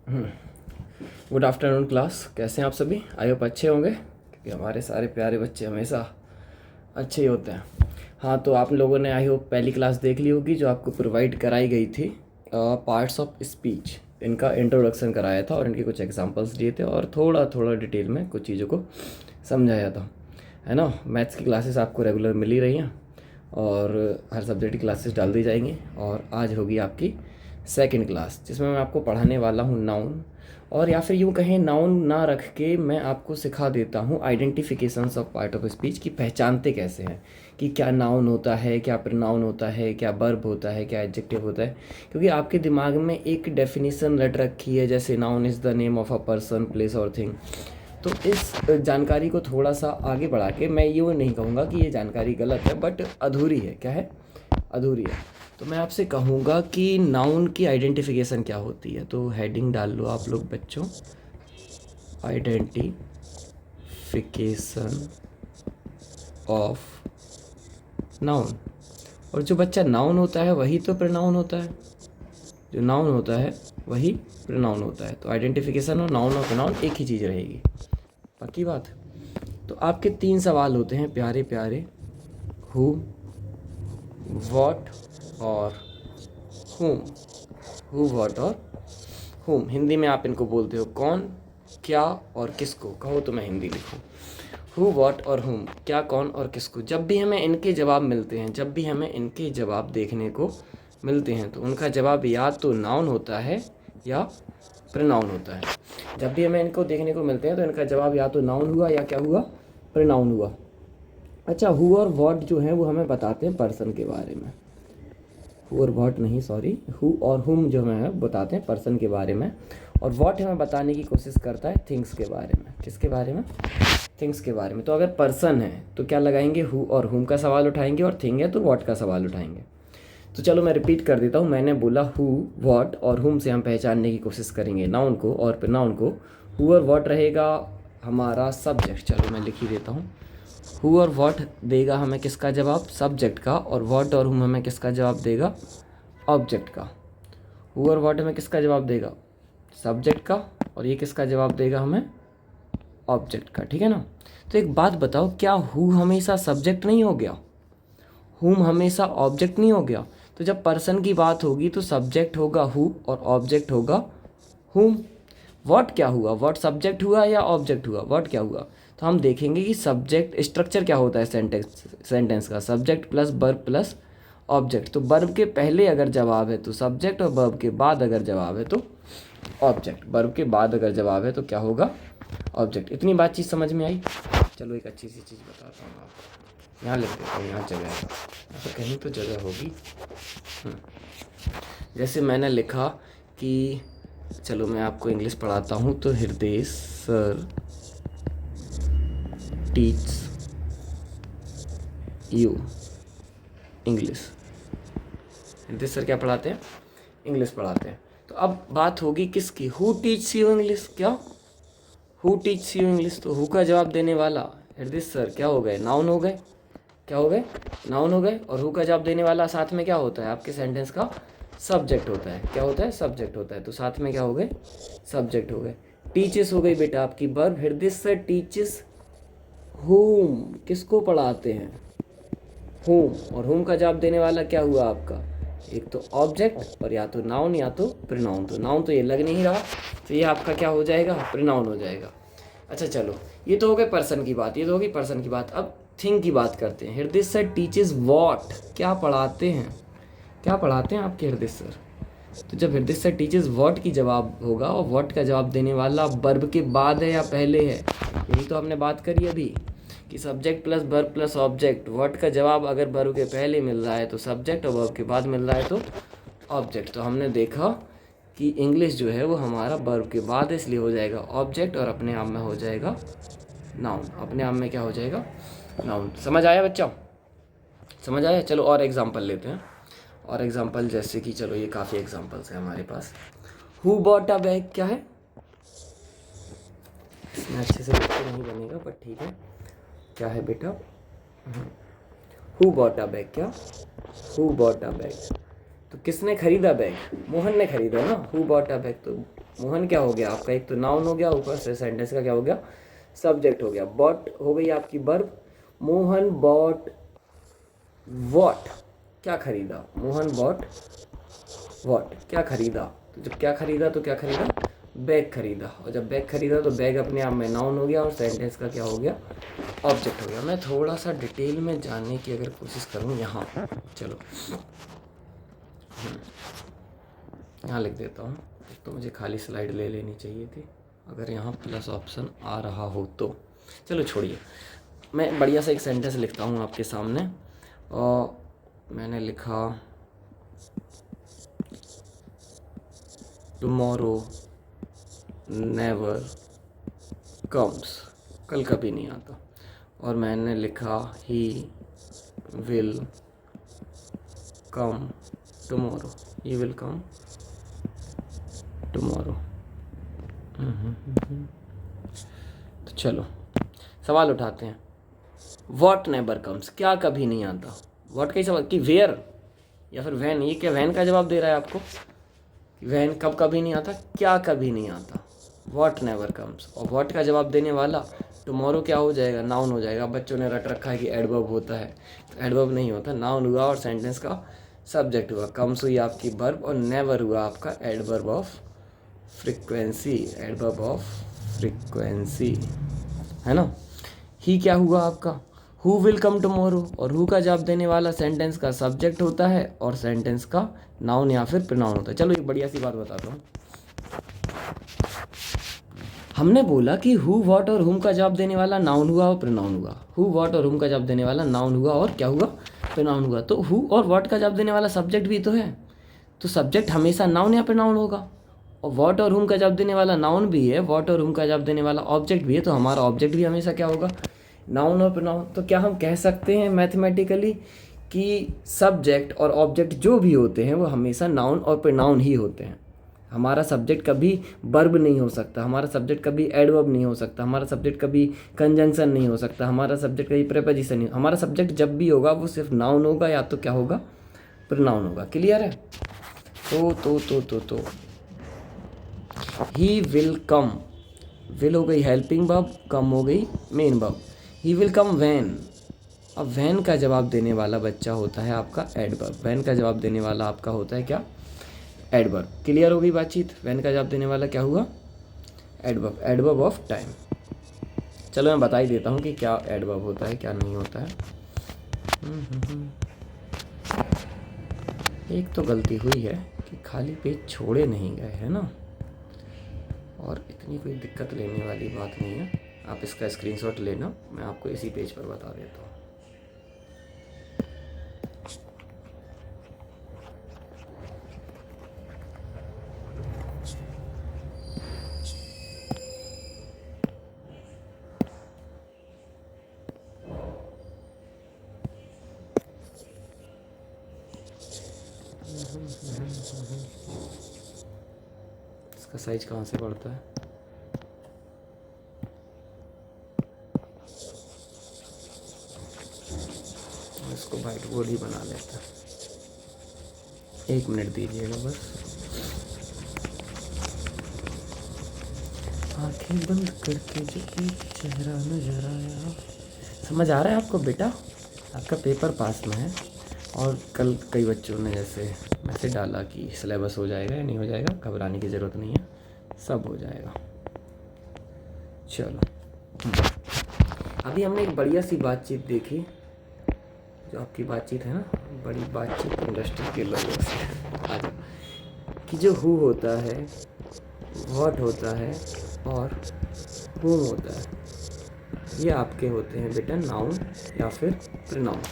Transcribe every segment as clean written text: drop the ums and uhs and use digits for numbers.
Good afternoon class, कैसे हैं आप सभी? आई होप अच्छे होंगे, क्योंकि हमारे सारे प्यारे बच्चे हमेशा अच्छे ही होते हैं। हाँ, तो आप लोगों ने आई होप पहली क्लास देख ली होगी जो आपको प्रोवाइड कराई गई थी। पार्ट्स ऑफ स्पीच, इनका इंट्रोडक्शन कराया था और इनके कुछ एग्जांपल्स दिए थे और थोड़ा थोड़ा डिटेल में कुछ चीज़ों को समझाया था, है ना। मैथ्स की क्लासेस आपको रेगुलर मिल ही रही हैं और हर सब्जेक्ट की क्लासेस डाल दी जाएंगी। और आज होगी आपकी सेकंड क्लास, जिसमें मैं आपको पढ़ाने वाला हूँ नाउन, और या फिर यूँ कहें नाउन ना रख के मैं आपको सिखा देता हूँ identifications of part of speech की पहचानते कैसे हैं, कि क्या नाउन होता है, क्या प्रोनाउन होता है, क्या वर्ब होता है, क्या एडजेक्टिव होता है। क्योंकि आपके दिमाग में एक डेफिनेशन रट रखी है, जैसे noun is the name of a person, place और थिंग। तो इस जानकारी को थोड़ा सा आगे बढ़ा के मैं यूँ नहीं कहूँगा कि ये जानकारी गलत है, बट अधूरी है। क्या है? अधूरी है। तो मैं आपसे कहूँगा कि नाउन की आइडेंटिफिकेशन क्या होती है। तो हेडिंग डाल लो आप लोग बच्चों, आइडेंटिफिकेशन ऑफ नाउन। और जो बच्चा नाउन होता है वही तो प्रोनाउन होता है, जो नाउन होता है वही प्रोनाउन होता है। तो आइडेंटिफिकेशन और नाउन और प्रोनाउन एक ही चीज़ रहेगी, पक्की बात। तो आपके 3 सवाल होते हैं प्यारे प्यारे, हु, व्हाट और whom। हु, व्हाट और whom हिंदी में आप इनको बोलते हो कौन, क्या और किसको। कहो तो मैं हिंदी लिखूं, हु, व्हाट और whom, क्या, कौन और किसको। जब भी हमें इनके जवाब मिलते हैं, जब भी हमें इनके जवाब देखने को मिलते हैं, तो उनका जवाब या तो नाउन होता है या प्रोनाउन होता है। जब भी हमें इनको देखने को मिलते हैं तो इनका जवाब या तो नाउन हुआ या क्या हुआ, प्रोनाउन हुआ। अच्छा, हु और व्हाट जो है वो हमें बताते हैं पर्सन के बारे में। हु और व्हाट नहीं, सॉरी, हु और हुम जो हमें बताते हैं पर्सन के बारे में, और व्हाट हमें बताने की कोशिश करता है थिंग्स के बारे में। किसके बारे में? थिंग्स के बारे में। तो अगर पर्सन है तो क्या लगाएंगे, हु और हुम का सवाल उठाएंगे, और थिंग है तो व्हाट का सवाल उठाएंगे। तो चलो मैं रिपीट कर देता हूँ। मैंने बोला हु, व्हाट और हुम से हम पहचानने की कोशिश करेंगे नाउन को और प्रोनाउन को। हु और व्हाट रहेगा हमारा सब्जेक्ट, चलो मैं लिख ही देता हूँ। हु और व्हाट देगा हमें किसका जवाब, सब्जेक्ट का, और व्हाट और हुम हमें किसका जवाब देगा, ऑब्जेक्ट का। हु और व्हाट हमें किसका जवाब देगा, सब्जेक्ट का, और ये किसका जवाब देगा हमें, ऑब्जेक्ट का। ठीक है ना। तो एक बात बताओ, क्या हु हमेशा सब्जेक्ट नहीं हो गया, हुम हमेशा ऑब्जेक्ट नहीं हो गया? तो जब पर्सन की बात होगी तो सब्जेक्ट होगा हु और ऑब्जेक्ट होगा हुम। व्हाट क्या हुआ, व्हाट सब्जेक्ट हुआ या ऑब्जेक्ट हुआ, व्हाट क्या हुआ? तो हम देखेंगे कि सब्जेक्ट स्ट्रक्चर क्या होता है सेंटेंस का, subject plus verb plus object. तो वर्ब के पहले अगर जवाब है तो सब्जेक्ट, और वर्ब के बाद अगर जवाब है तो ऑब्जेक्ट। वर्ब के बाद अगर जवाब है तो क्या होगा, ऑब्जेक्ट। इतनी बातचीत समझ में आई? चलो एक अच्छी सी चीज़ बताता हूँ आपको, यहाँ लिख देता हूँ, यहाँ जगह है तो कहीं तो जगह होगी। जैसे मैंने लिखा कि, चलो मैं आपको इंग्लिश पढ़ाता हूँ। तो हृदय सर टीच यू इंग्लिश। हृदय सर क्या पढ़ाते हैं, इंग्लिश पढ़ाते हैं। तो अब बात होगी किसकी, हु टीच यू इंग्लिश। क्या, हु टीच यू इंग्लिश? तो हु का जवाब देने वाला हृदय सर क्या हो गए, नाउन हो गए। क्या हो गए, नाउन हो गए। और हु का जवाब देने वाला साथ में क्या होता है आपके सेंटेंस का, सब्जेक्ट होता है। क्या होता है, सब्जेक्ट होता है। तो साथ में क्या हो गए, सब्जेक्ट हो गए। टीचेस हो गई बेटा आपकी वर्ब, हृदय सर टीचेस होम, किसको पढ़ाते हैं, होम। और होम का जवाब देने वाला क्या हुआ आपका, एक तो ऑब्जेक्ट और या तो नाउन या तो प्रोनाउन। तो नाउन तो ये लग नहीं रहा, तो ये आपका क्या हो जाएगा, प्रोनाउन हो जाएगा। अच्छा चलो, ये तो हो गए पर्सन की बात, ये तो होगी पर्सन की बात। अब थिंग की बात करते हैं। हृदय सर टीचेस व्हाट, क्या पढ़ाते हैं, क्या पढ़ाते हैं आपके हृदय सर। तो जब हृदय सर टीचेस व्हाट की जवाब होगा, और व्हाट का जवाब देने वाला वर्ब के बाद है या पहले है, यही तो हमने बात करी अभी कि subject plus verb plus object. What का जवाब अगर वर्ब के पहले मिल रहा है तो सब्जेक्ट, और वर्ब के बाद मिल रहा है तो ऑब्जेक्ट। तो हमने देखा कि इंग्लिश जो है वो हमारा वर्ब के बाद इसलिए हो जाएगा ऑब्जेक्ट, और अपने आप में हो जाएगा नाउन। अपने आप में क्या हो जाएगा, नाउन। समझ आया बच्चा, समझ आया? चलो और एग्जांपल लेते हैं। और एग्जांपल जैसे कि, चलो ये काफ़ी एग्जांपल्स हैं हमारे पास। हु बॉट अ बैग, क्या है, इसमें अच्छे से लिख के नहीं बनेगा बट ठीक है। क्या है बेटा, हु बॉट अ बैग, क्या, हु बॉट अ बैग। तो किसने खरीदा बैग? मोहन ने खरीदा ना, हु बॉट अ बैग। तो मोहन क्या हो गया आपका, एक तो नाउन हो गया, ऊपर से सेंटेंस का क्या हो गया, सब्जेक्ट हो गया। बॉट हो गई आपकी वर्ब। मोहन बॉट वॉट, क्या खरीदा, मोहन बॉट वॉट, क्या खरीदा। तो जब क्या खरीदा तो क्या खरीदा, बैग खरीदा। और जब बैग खरीदा तो बैग अपने आप में नाउन हो गया और सेंटेंस का क्या हो गया, ऑब्जेक्ट हो गया। मैं थोड़ा सा डिटेल में जानने की अगर कोशिश करूँ यहाँ, चलो यहाँ लिख देता हूँ। तो मुझे खाली स्लाइड ले लेनी चाहिए थी, अगर यहाँ प्लस ऑप्शन आ रहा हो तो। चलो छोड़िए, मैं बढ़िया सा एक सेंटेंस लिखता हूँ आपके सामने। और मैंने लिखा टुमारो नेवर कम्स, कल कभी नहीं आता। और मैंने लिखा he will come tomorrow, he will come tomorrow. तो चलो सवाल उठाते हैं। वॉट नेवर कम्स, क्या कभी नहीं आता। वॉट का ही सवाल कि वेयर या फिर वैन, ये क्या वैन का जवाब दे रहा है आपको, वैन कब कभी नहीं आता, क्या कभी नहीं आता, वॉट नेवर कम्स। और वॉट का जवाब देने वाला टुमारो क्या हो जाएगा, नाउन हो जाएगा। बच्चों ने रट रखा है कि एडवर्ब होता है, तो एडवर्ब नहीं होता, नाउन हुआ और सेंटेंस का सब्जेक्ट हुआ। कम्स हुई आपकी वर्ब और नेवर हुआ आपका adverb of frequency, adverb of frequency, है ना। ही क्या हुआ आपका, हु विल कम टुमारो। और हु का जवाब देने वाला सेंटेंस का सब्जेक्ट होता है और सेंटेंस का नाउन या फिर प्रोनाउन होता है। चलो एक बढ़िया सी बात बताता हूँ। हमने बोला कि हु व्हाट और हुम का जवाब देने वाला नाउन हुआ और प्रोनाउन हुआ। हु व्हाट और हुम का जवाब देने वाला नाउन हुआ और क्या हुआ, प्रोनाउन हुआ। तो हु और व्हाट का जवाब देने वाला सब्जेक्ट भी तो है, तो सब्जेक्ट हमेशा नाउन या प्रोनाउन होगा। और व्हाट और हुम का जवाब देने वाला नाउन भी है, व्हाट और हुम का जवाब देने वाला ऑब्जेक्ट भी है, तो हमारा ऑब्जेक्ट भी हमेशा क्या होगा, नाउन और प्रोनाउन। तो क्या हम कह सकते हैं मैथमेटिकली कि सब्जेक्ट और ऑब्जेक्ट जो भी होते हैं वो हमेशा नाउन और प्रोनाउन ही होते हैं। हमारा सब्जेक्ट कभी वर्ब नहीं हो सकता, हमारा सब्जेक्ट कभी एडवर्ब नहीं हो सकता, हमारा सब्जेक्ट कभी कंजंक्शन नहीं हो सकता, हमारा सब्जेक्ट कभी प्रेपोजिशन नहीं। हमारा सब्जेक्ट जब भी होगा वो सिर्फ नाउन होगा या तो क्या होगा, प्रोनाउन होगा। क्लियर है। तो ही विल कम, विल हो गई हेल्पिंग वर्ब, कम हो गई main verb. He will come when. अब व्हेन का जवाब देने वाला बच्चा होता है आपका एडवर्ब। व्हेन का जवाब देने वाला आपका होता है क्या, एडवर्ब। क्लियर हो गई बातचीत। व्हेन का जवाब देने वाला क्या हुआ, एडवर्ब, एडवर्ब ऑफ टाइम। चलो मैं बता ही देता हूँ कि क्या एडवर्ब होता है क्या नहीं होता है। एक तो गलती हुई है कि खाली पेज छोड़े नहीं गए, है ना, और इतनी कोई दिक्कत लेने वाली बात नहीं है। आप इसका स्क्रीनशॉट लेना, मैं आपको इसी पेज पर बता देता हूँ। इसका साइज कहाँ से पड़ता है, इसको वाइट बोर्ड ही बना लेता है। 1 मिनट दीजिएगा बस। आंखें बंद करके जो एक चेहरा नजर आया। समझ आ रहा है आपको बेटा, आपका पेपर पास में है। और कल कई बच्चों ने जैसे मैसेज डाला कि सिलेबस हो जाएगा या नहीं हो जाएगा, घबराने की ज़रूरत नहीं है, सब हो जाएगा। चलो अभी हमने एक बढ़िया सी बातचीत देखी, जो आपकी बातचीत है ना, बड़ी बातचीत इंडस्ट्री के लोगों से आ जाओ, कि जो हु होता है, व्हाट होता है और हुम होता है, ये आपके होते हैं बेटा नाउन या फिर प्रोनाउन।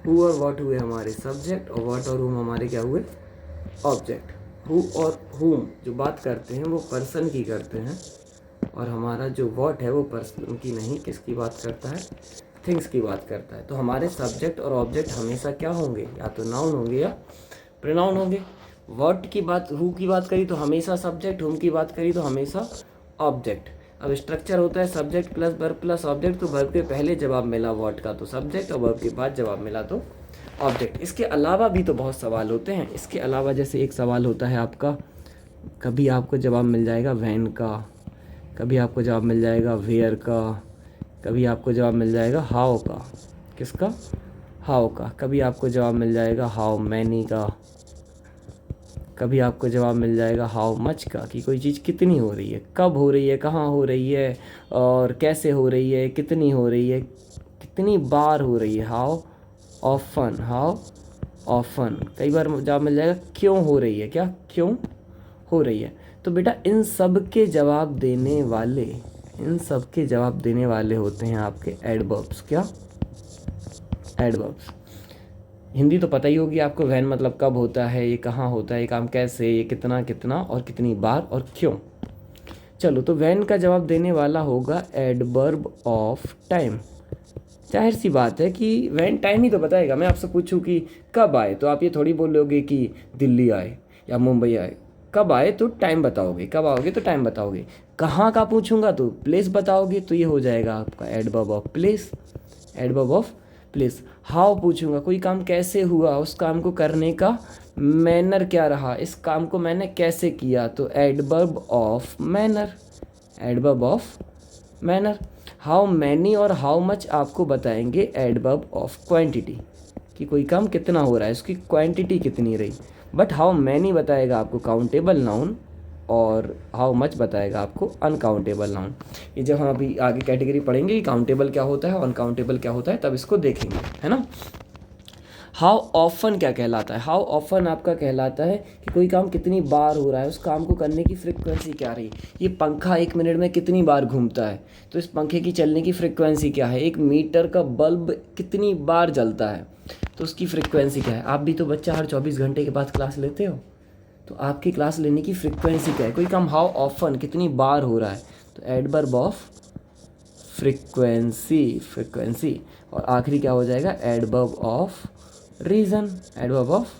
हु और व्हाट हुए हमारे सब्जेक्ट और व्हाट और हुम हमारे क्या हुए, ऑब्जेक्ट। हु और हुम जो बात करते हैं वो पर्सन की करते हैं, और हमारा जो व्हाट है वो पर्सन की नहीं, किसकी बात करता है, थिंग्स की बात करता है। तो हमारे सब्जेक्ट और ऑब्जेक्ट हमेशा क्या होंगे, या तो नाउन होंगे या प्रोनाउन होंगे। व्हाट की बात, हु की बात करी तो हमेशा सब्जेक्ट, हुम की बात करी तो हमेशा ऑब्जेक्ट। अब स्ट्रक्चर होता है subject plus verb plus object, तो वर्ब के पहले जवाब मिला व्हाट का तो सब्जेक्ट, और वर्ब के बाद जवाब मिला तो ऑब्जेक्ट। इसके अलावा भी तो बहुत सवाल होते हैं। इसके अलावा जैसे एक सवाल होता है आपका, कभी आपको जवाब मिल जाएगा वैन का, कभी आपको जवाब मिल जाएगा वेयर का, कभी आपको जवाब मिल जाएगा हाउ का। किसका? हाउ का। कभी आपको जवाब मिल जाएगा हाउ मैनी का, कभी आपको जवाब मिल जाएगा हाउ मच का, कि कोई चीज़ कितनी हो रही है, कब हो रही है, कहाँ हो रही है, और कैसे हो रही है, कितनी हो रही है, कितनी बार हो रही है, हाउ ऑफन, हाउ ऑफन। कई बार जवाब मिल जाएगा क्यों हो रही है, क्या क्यों हो रही है। तो बेटा इन सब के जवाब देने वाले, इन सब के जवाब देने वाले होते हैं आपके एडवर्ब्स। क्या? एडवर्ब्स। हिंदी तो पता ही होगी आपको, वैन मतलब कब होता है, ये कहाँ होता है, ये काम कैसे, ये कितना कितना और कितनी बार और क्यों। चलो, तो वैन का जवाब देने वाला होगा एडवर्ब ऑफ टाइम। जाहिर सी बात है कि वैन टाइम ही तो बताएगा। मैं आपसे पूछूं कि कब आए, तो आप ये थोड़ी बोलोगे कि दिल्ली आए या मुंबई आए। कब आए तो टाइम बताओगे, कब आओगे तो टाइम बताओगे। कहाँ का पूछूंगा तो प्लेस बताओगे, तो ये हो जाएगा आपका adverb of place, adverb of place. How पूछूंगा, कोई काम कैसे हुआ, उस काम को करने का मैनर क्या रहा, इस काम को मैंने कैसे किया, तो adverb of manner, adverb of manner. How many और हाउ मच आपको बताएंगे एडवर्ब ऑफ क्वांटिटी, कि कोई काम कितना हो रहा है, उसकी क्वांटिटी कितनी रही। बट हाउ मैनी बताएगा आपको काउंटेबल नाउन, और हाउ मच बताएगा आपको अनकाउंटेबल नाउन। ये जब हम अभी आगे कैटेगरी पढ़ेंगे कि काउंटेबल क्या होता है और अनकाउंटेबल क्या होता है, तब इसको देखेंगे, है ना। हाउ ऑफन क्या कहलाता है? हाउ ऑफन आपका कहलाता है कि कोई काम कितनी बार हो रहा है, उस काम को करने की फ्रिक्वेंसी क्या रही। ये पंखा 1 मिनट में कितनी बार घूमता है, तो इस पंखे की चलने की फ्रिक्वेंसी क्या है। 1 मीटर का बल्ब कितनी बार जलता है, तो उसकी फ्रिक्वेंसी क्या है। आप भी तो बच्चा हर 24 घंटे के बाद क्लास लेते हो, तो आपकी क्लास लेने की फ्रिक्वेंसी क्या है। कोई काम हाउ ऑफन कितनी बार हो रहा है, तो एडवर्ब ऑफ फ्रिक्वेंसी, फ्रिक्वेंसी। और आखिरी क्या हो जाएगा, adverb of reason, adverb of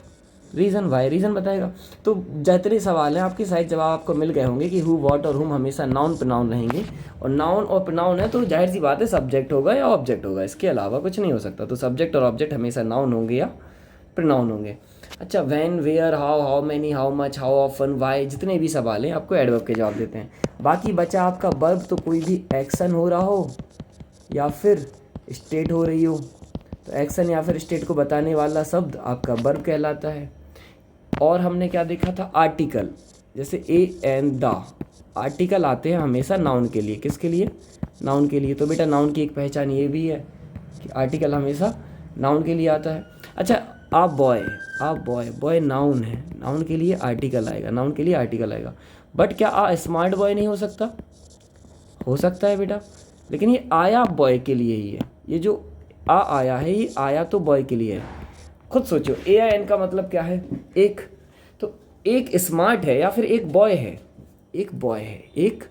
reason. Why reason बताएगा। तो जितने सवाल हैं आपके शायद जवाब आपको मिल गए होंगे कि हु, व्हाट और हुम हमेशा नाउन प्रोनाउन रहेंगे, और नाउन और प्रोनाउन है तो जाहिर सी बात है सब्जेक्ट होगा या ऑब्जेक्ट होगा, इसके अलावा कुछ नहीं हो सकता। तो सब्जेक्ट और ऑब्जेक्ट हमेशा नाउन होंगे या प्रोनाउन होंगे। अच्छा, when, where, how, how many, how much, how often, why, जितने भी सवाल हैं आपको एडवर्ब के जवाब देते हैं। बाकी बचा आपका वर्ब, तो कोई भी एक्शन हो रहा हो या फिर स्टेट हो रही हो, तो एक्शन या फिर स्टेट को बताने वाला शब्द आपका वर्ब कहलाता है। और हमने क्या देखा था, आर्टिकल, जैसे ए एंड द, आर्टिकल आते हैं हमेशा नाउन के लिए। किसके लिए? नाउन के लिए। तो बेटा नाउन की एक पहचान ये भी है कि आर्टिकल हमेशा नाउन के लिए आता है। अच्छा, आप बॉय, आप बॉय, बॉय नाउन है, नाउन के लिए आर्टिकल आएगा, नाउन के लिए आर्टिकल आएगा। बट क्या आ स्मार्ट बॉय नहीं हो सकता? हो सकता है बेटा, लेकिन ये आया बॉय के लिए ही है। ये जो आ आया है, ये आया तो बॉय के लिए है। खुद सोचो, ए आई एन का मतलब क्या है, एक। तो एक स्मार्ट है या फिर एक बॉय है, एक बॉय है, एक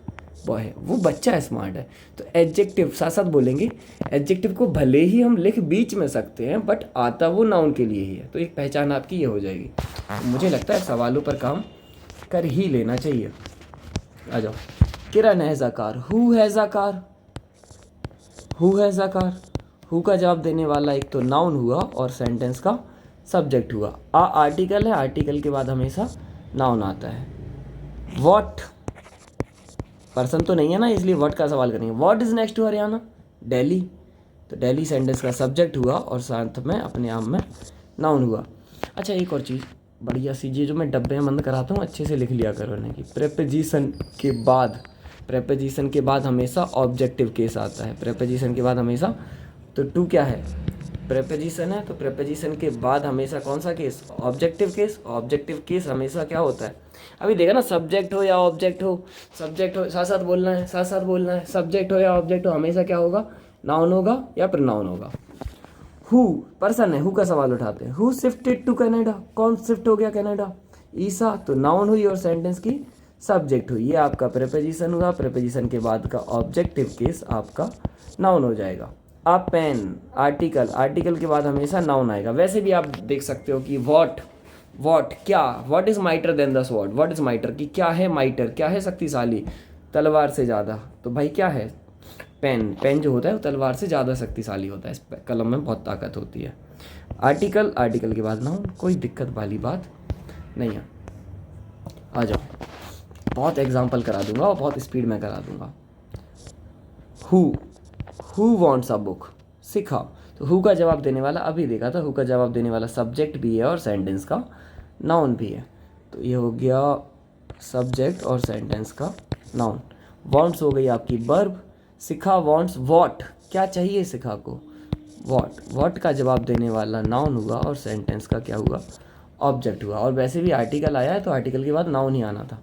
बॉय है, वो बच्चा स्मार्ट है। तो एडजेक्टिव साथ साथ बोलेंगे। एडजेक्टिव को भले ही हम लिख बीच में सकते हैं, बट आता वो नाउन के लिए ही है। तो एक पहचान आपकी ये हो जाएगी। तो मुझे लगता है सवालों पर काम कर ही लेना चाहिए। आ जाओ। Kiran has a car, who has a car, who has a car. Who का जवाब देने वाला एक तो नाउन हुआ और सेंटेंस का सब्जेक्ट हुआ। आ आर्टिकल है, आर्टिकल के बाद हमेशा नाउन आता है। व्हाट, पर्सन तो नहीं है ना, इसलिए व्हाट का सवाल करेंगे। What is next to Haryana, Delhi. तो दिल्ली सेंटेंस का सब्जेक्ट हुआ और साथ में अपने आप में नाउन हुआ। अच्छा, एक और चीज़ बढ़िया सी, ये जो मैं डब्बे में बंद कराता हूँ अच्छे से लिख लिया करो ना, कि प्रेपोजिशन के बाद, प्रेपोजिशन के बाद हमेशा ऑब्जेक्टिव केस आता है। प्रेपोजिशन के बाद हमेशा, तो टू क्या है, प्रेपोजिशन है, तो प्रेपोजिशन के बाद हमेशा कौन सा case, objective case. Objective case हमेशा क्या होता है, अभी देखा ना, सब्जेक्ट हो या ऑब्जेक्ट हो, सब्जेक्ट हो, साथ साथ बोलना है, साथ साथ बोलना है, सब्जेक्ट हो या ऑब्जेक्ट हो, हमेशा क्या होगा, नाउन होगा या प्रोनाउन होगा। हु पर्सन है, हु का सवाल उठाते हैं। हु शिफ्टेड टू कनाडा, कौन शिफ्ट हो गया कनाडा, ईसा। तो नाउन हुई और सेंटेंस की सब्जेक्ट हुई। ये आपका प्रेपोजिशन हुआ। प्रेपोजिशन के बाद का ऑब्जेक्टिव केस आपका नाउन हो जाएगा। आप पेन, आर्टिकल, आर्टिकल के बाद हमेशा नाउन आएगा। वैसे भी आप देख सकते हो कि वॉट, वॉट क्या, what is mightier than the sword, what is mightier, कि क्या है माइटर, क्या है शक्तिशाली तलवार से ज़्यादा। तो भाई क्या है, पेन, पेन जो होता है वो तलवार से ज़्यादा शक्तिशाली होता है, इस कलम में बहुत ताकत होती है। आर्टिकल, आर्टिकल के बाद नाउन, कोई दिक्कत वाली बात नहीं है। आ जाओ, बहुत एग्जाम्पल करा दूंगा और बहुत स्पीड में करा दूंगा। हु वॉन्ट्स अ बुक, सिखा, तो हु का जवाब देने वाला, अभी देखा था, हु का जवाब देने वाला सब्जेक्ट भी है और सेंटेंस का नाउन भी है। तो ये हो गया सब्जेक्ट और सेंटेंस का नाउन। वॉन्ट्स हो गई आपकी वर्ब, सिखा वॉन्ट्स व्हाट, क्या चाहिए सिखा को, व्हाट, व्हाट का जवाब देने वाला नाउन हुआ और सेंटेंस का क्या हुआ, ऑब्जेक्ट हुआ। और वैसे भी आर्टिकल आया है तो आर्टिकल के बाद नाउन ही आना था।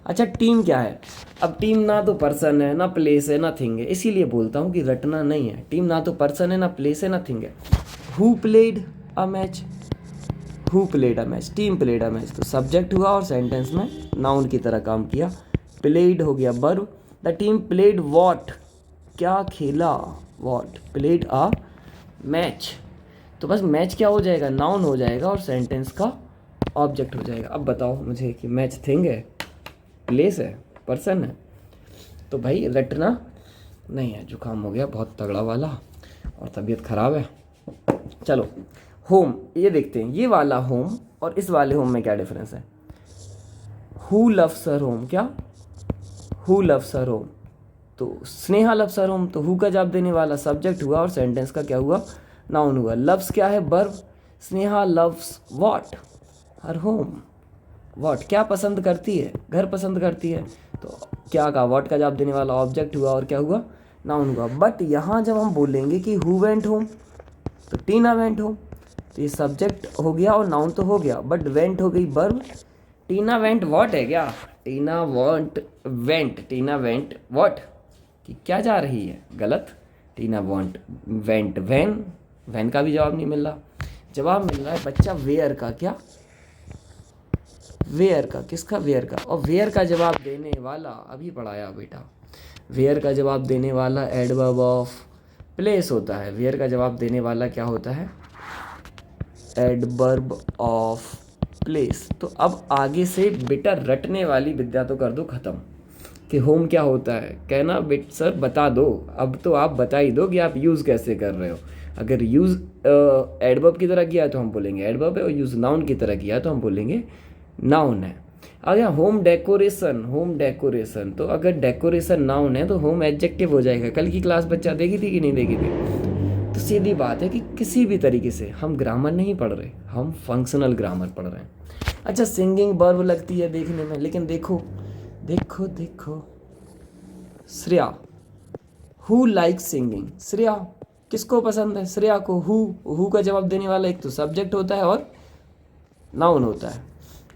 अच्छा, टीम क्या है? अब टीम ना तो पर्सन है, ना प्लेस है, ना थिंग है, इसीलिए बोलता हूँ कि रटना नहीं है। टीम ना तो पर्सन है, ना प्लेस है, ना थिंग है। Who played a match, who played a match, team played a match, तो सब्जेक्ट हुआ और सेंटेंस में नाउन की तरह काम किया। प्लेड हो गया verb, the team played what, क्या खेला, वॉट, प्लेड अ मैच, तो बस मैच क्या हो जाएगा, नाउन हो जाएगा और सेंटेंस का ऑब्जेक्ट हो जाएगा। अब बताओ मुझे कि मैच थिंग है, प्लेस है, पर्सन है? तो भाई रटना नहीं है। जुकाम हो गया बहुत तगड़ा वाला और तबीयत ख़राब है। चलो, होम, ये देखते हैं, ये वाला होम और इस वाले होम में क्या डिफरेंस है। हु लव्स हर होम, क्या, हु लव्स हर होम, तो स्नेहा लव्स हर होम, तो हु का जवाब देने वाला सब्जेक्ट हुआ और सेंटेंस का क्या हुआ, नाउन हुआ। लव्स क्या है, verb, Sneha loves what, her home, what क्या पसंद करती है, घर पसंद करती है, तो क्या का व्हाट का जवाब देने वाला ऑब्जेक्ट हुआ और क्या हुआ, नाउन हुआ। बट यहाँ जब हम बोलेंगे कि हु वेंट होम, तो टीना वेंट होम, तो ये सब्जेक्ट हो गया और नाउन तो हो गया, बट वेंट हो गई वर्ब। टीना वेंट व्हाट है क्या, Tina want went, Tina went what, कि क्या जा रही है, गलत। Tina want went van, van का भी जवाब नहीं मिल रहा। जवाब मिल रहा है बच्चा वेयर का, क्या, वेयर का, किसका, वेयर का। और वेयर का जवाब देने वाला अभी पढ़ाया बेटा, वेयर का जवाब देने वाला एडवर्ब ऑफ प्लेस होता है। वेयर का जवाब देने वाला क्या होता है, एडवर्ब ऑफ प्लेस। तो अब आगे से बेटा रटने वाली विद्या तो कर दो ख़त्म कि होम क्या होता है, कहना बेट सर बता दो। अब तो आप बता ही दो कि आप यूज़ कैसे कर रहे हो। अगर यूज़ एडवर्ब की तरह किया है तो हम बोलेंगे एडवर्ब है, और यूज़ नाउन की तरह किया है तो हम बोलेंगे नाउन है। अगर होम डेकोरेशन, होम डेकोरेशन, तो अगर डेकोरेशन नाउन है तो होम एडजेक्टिव हो जाएगा। कल की क्लास बच्चा देखी थी कि नहीं देखी थी? तो सीधी बात है कि किसी भी तरीके से हम ग्रामर नहीं पढ़ रहे, हम फंक्शनल ग्रामर पढ़ रहे हैं। अच्छा, सिंगिंग वर्ब लगती है देखने में, लेकिन देखो देखो देखो, Shreya, who like singing, Shreya किसको पसंद है, श्रेया को। हु का जवाब देने वाला एक तो सब्जेक्ट होता है और नाउन होता है।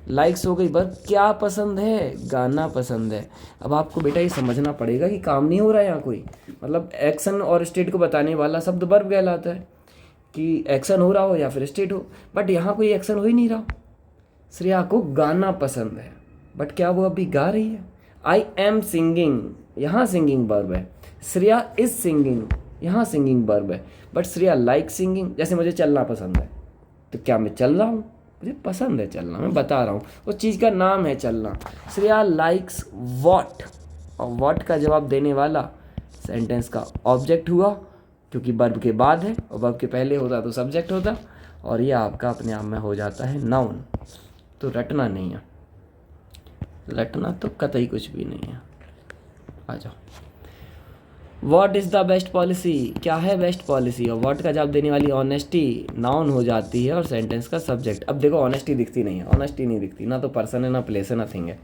लाइक्स हो गई वर्ब, क्या पसंद है, गाना पसंद है। अब आपको बेटा ये समझना पड़ेगा कि काम नहीं हो रहा है यहाँ कोई, मतलब एक्शन और स्टेट को बताने वाला शब्द वर्ब कहलाता है कि एक्शन हो रहा हो या फिर स्टेट हो, बट यहाँ कोई एक्शन हो ही नहीं रहा। श्रेया को गाना पसंद है, बट क्या वो अभी गा रही है। आई एम सिंगिंग, यहाँ सिंगिंग वर्ब है। श्रेया इज सिंगिंग, यहाँ सिंगिंग वर्ब है, बट श्रेया लाइक सिंगिंग। जैसे मुझे चलना पसंद है, तो क्या मैं चल रहा हूँ, मुझे पसंद है चलना, मैं बता रहा हूँ, उस चीज़ का नाम है चलना। श्रेया लाइक्स वॉट, और वॉट का जवाब देने वाला सेंटेंस का ऑब्जेक्ट हुआ, क्योंकि वर्ब के बाद है, और वर्ब के पहले होता तो सब्जेक्ट होता, और ये आपका अपने आप में हो जाता है नाउन। तो रटना नहीं है, रटना तो कतई कुछ भी नहीं है। आ जाओ, what is the best policy, क्या है बेस्ट पॉलिसी, और व्हाट का जवाब देने वाली ऑनेस्टी नाउन हो जाती है और सेंटेंस का सब्जेक्ट। अब देखो ऑनेस्टी दिखती नहीं है, ऑनेस्टी नहीं दिखती, ना तो पर्सन है, ना प्लेस है, ना थिंग है।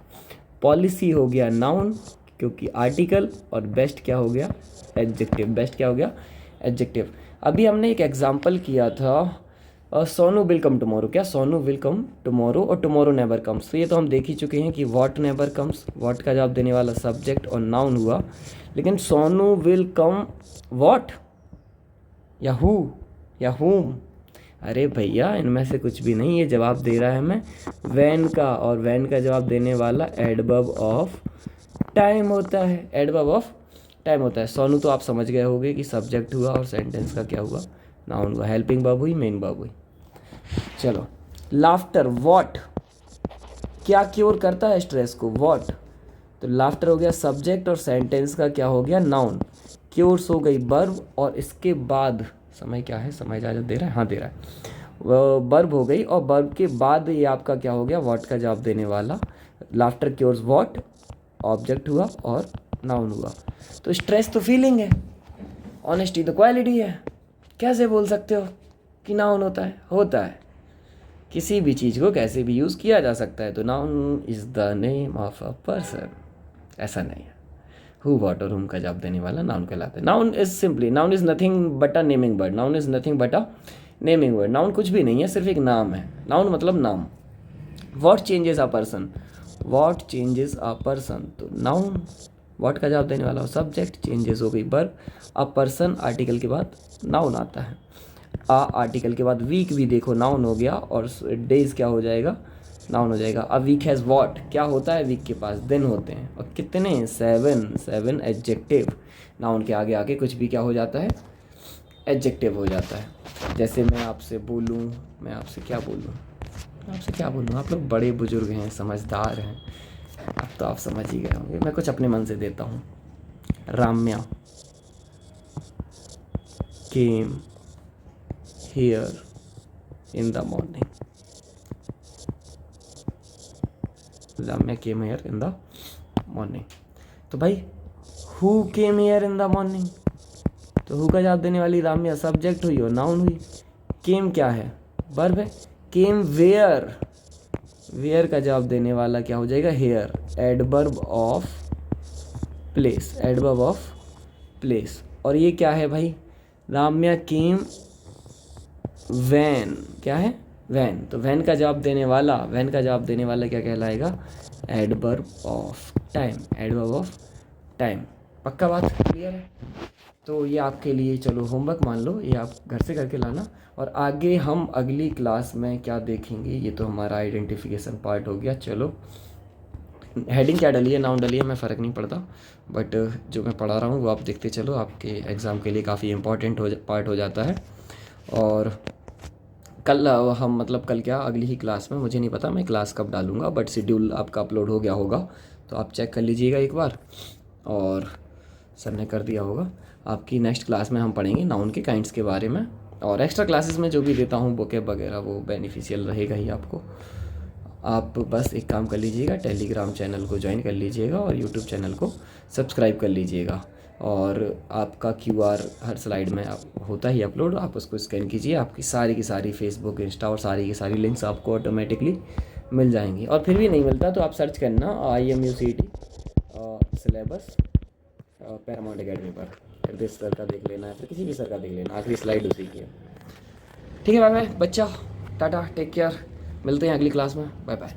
पॉलिसी हो गया नाउन क्योंकि आर्टिकल, और बेस्ट क्या हो गया, एडजेक्टिव। बेस्ट क्या हो गया, एडजेक्टिव। अभी हमने एक एग्जाम्पल किया था, सोनू विल कम टुमारो, क्या, सोनू विल कम टुमारो और टुमारो नेवर कम्स। तो ये तो हम देख ही चुके हैं कि व्हाट नेवर कम्स, व्हाट का जवाब देने वाला सब्जेक्ट और नाउन हुआ, लेकिन सोनू विल कम व्हाट, या हु, या हुम। अरे भैया इनमें से कुछ भी नहीं, ये जवाब दे रहा है हमें वैन का, और वैन का जवाब देने वाला एडवर्ब ऑफ टाइम होता है, एडवर्ब ऑफ टाइम होता है। सोनू तो आप समझ गए होंगे कि सब्जेक्ट हुआ और सेंटेंस का क्या हुआ, नाउन हुआ। हेल्पिंग वर्ब हुई, मेन वर्ब हुई। चलो, लाफ्टर व्हाट, क्या क्योर करता है स्ट्रेस को, व्हाट, तो लाफ्टर हो गया सब्जेक्ट और सेंटेंस का क्या हो गया, नाउन। क्योर्स हो गई वर्ब, और इसके बाद समय क्या है, समय इजाज़त दे रहा है, हाँ दे रहा है, वर्ब हो गई, और वर्ब के बाद ये आपका क्या हो गया, व्हाट का जवाब देने वाला। लाफ्टर क्योर्स व्हाट, ऑब्जेक्ट हुआ और नाउन हुआ। तो स्ट्रेस तो फीलिंग है, ऑनेस्टी तो क्वालिटी है। कैसे बोल सकते हो कि नाउन होता है? होता है। किसी भी चीज़ को कैसे भी यूज़ किया जा सकता है। तो noun is the name of a person, ऐसा नहीं है। हु, व्हाट और हुम का जवाब देने वाला नाउन कहलाता है। Noun is simply, noun is nothing but a naming word. Noun is nothing but a naming word. Noun कुछ भी नहीं है, सिर्फ एक नाम है। नाउन मतलब नाम। What changes a person, what changes a person, तो नाउन, व्हाट का जवाब देने वाला सब्जेक्ट, चेंजेस हो गई वर्ब, अ पर्सन आर्टिकल के बाद नाउन आता है। आ आर्टिकल के बाद वीक भी देखो नाउन हो गया, और डेज क्या हो जाएगा, नाउन हो जाएगा। अ वीक हैज़ व्हाट, क्या होता है वीक के पास, दिन होते हैं। और कितने, 7, 7 एडजेक्टिव। नाउन के आगे आके कुछ भी क्या हो जाता है, एडजेक्टिव हो जाता है। जैसे मैं आपसे बोलूँ, मैं आपसे क्या बोलूँ, मैं आपसे क्या बोलूँ, आप लोग बड़े बुजुर्ग हैं, समझदार हैं, अब तो आप समझ ही गए होंगे। मैं कुछ अपने मन से देता हूँ। Ramya came here in the morning. Ramya came here in the morning. तो भाई who came here in the morning, तो हु का जवाब देने वाली राम्या सब्जेक्ट हुई और नाउन हुई। केम क्या है, वर्ब है। केम वेयर, वेयर का जवाब देने वाला क्या हो जाएगा, here. Adverb of place, adverb of place. और ये क्या है भाई, राम्या केम वैन, क्या है, वैन। तो वैन का जवाब देने वाला, वैन का जवाब देने वाला क्या कहलाएगा, adverb of time, adverb of time. पक्का बात क्लियर है? तो ये आपके लिए चलो होमवर्क मान लो, ये आप घर से करके लाना। और आगे हम अगली क्लास में क्या देखेंगे, ये तो हमारा आइडेंटिफिकेशन पार्ट हो गया। चलो हेडिंग क्या डली है, नाउन डली है, मैं फ़र्क नहीं पड़ता, बट जो मैं पढ़ा रहा हूँ वो आप देखते चलो, आपके एग्ज़ाम के लिए काफ़ी इंपॉर्टेंट पार्ट हो जाता है। और कल हम मतलब कल क्या, अगली ही क्लास में, मुझे नहीं पता मैं क्लास कब डालूँगा, बट शेड्यूल आपका अपलोड हो गया होगा, तो आप चेक कर लीजिएगा एक बार, और सर ने कर दिया होगा। आपकी नेक्स्ट क्लास में हम पढ़ेंगे नाउन के काइंड्स के बारे में, और एक्स्ट्रा क्लासेस में जो भी देता हूँ वोकैब वगैरह वो बेनिफिशियल रहेगा ही आपको। आप बस एक काम कर लीजिएगा, टेलीग्राम चैनल को ज्वाइन कर लीजिएगा और यूट्यूब चैनल को सब्सक्राइब कर लीजिएगा। और आपका QR हर स्लाइड में होता ही अपलोड, आप उसको स्कैन कीजिए, आपकी सारी की सारी फेसबुक, इंस्टा और सारी की सारी लिंक्स आपको ऑटोमेटिकली मिल जाएंगी। और फिर भी नहीं मिलता तो आप सर्च करना IMUCET सिलेबस पैरामाउंट अकेडमी पर, फिर सर का देख लेना है, फिर किसी भी सर का देख लेना, आखिरी स्लाइड उसी की है। ठीक है, बाय बाय बच्चा, टाटा, टेक केयर, मिलते हैं अगली क्लास में, बाय बाय।